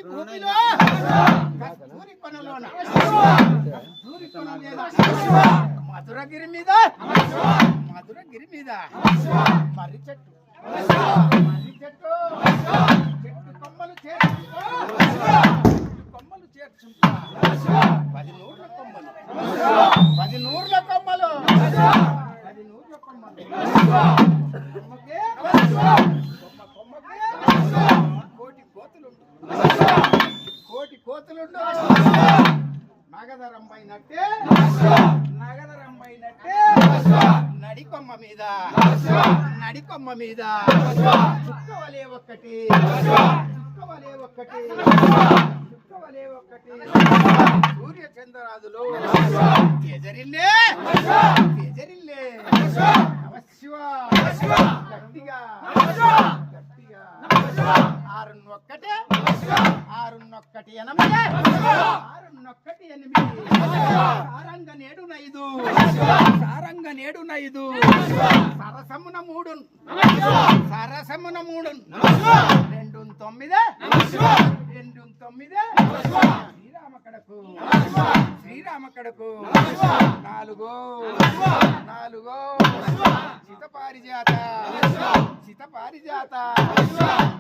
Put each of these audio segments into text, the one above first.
భూమిలో కస్తూరి కొనలోన కస్తూరి కొన మీద మధురగిరి మీద మధురగిరి మీద మర్రి చెట్టు మర్రి చెట్టు చెట్టు కొమ్మలు చేర్చుకుంటా కొమ్మలు చేర్చుకుంటా 10 నూర్ల కొమ్మలు 10 నూర్ల కొమ్మలు 10 నూర్ల కొమ్మలు కొమ్మకే కోటి కోతులుండు నగదరంబైనట్టే నడికొమ్మ మీద చుక్కవలే ఒక్కటి సూర్య చంద్రరాజులు ఎజరిల్లే నమశివ గట్టిగా ఆరున్నొక్కటి 8 సారంగ నేడు నైదు సరసమున మూడు 2 9 శ్రీరామ కడకు 4 సితపారిజాత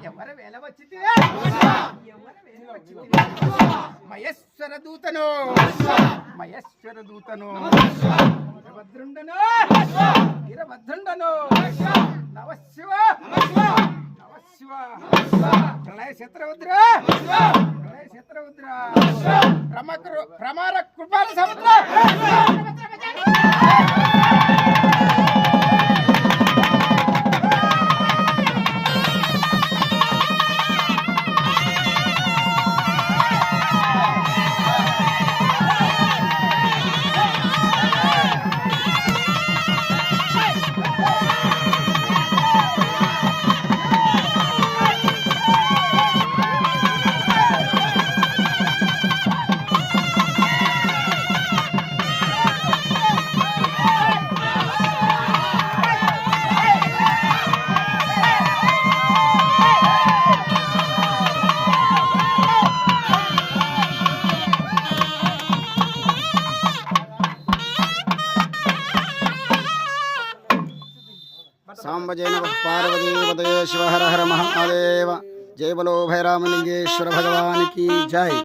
ఎవరు వేల వచ్చింది మహేశ్వర దూతను వీరభద్రుండను నవశివ ప్రళయ శత్రుద్ర ప్రమార కృపాల సముద్ర सांब जय नमः पार्वती पतये शिव हर हर महादेव जय बोलो भैरामलिंगेश्वर भगवान की जय।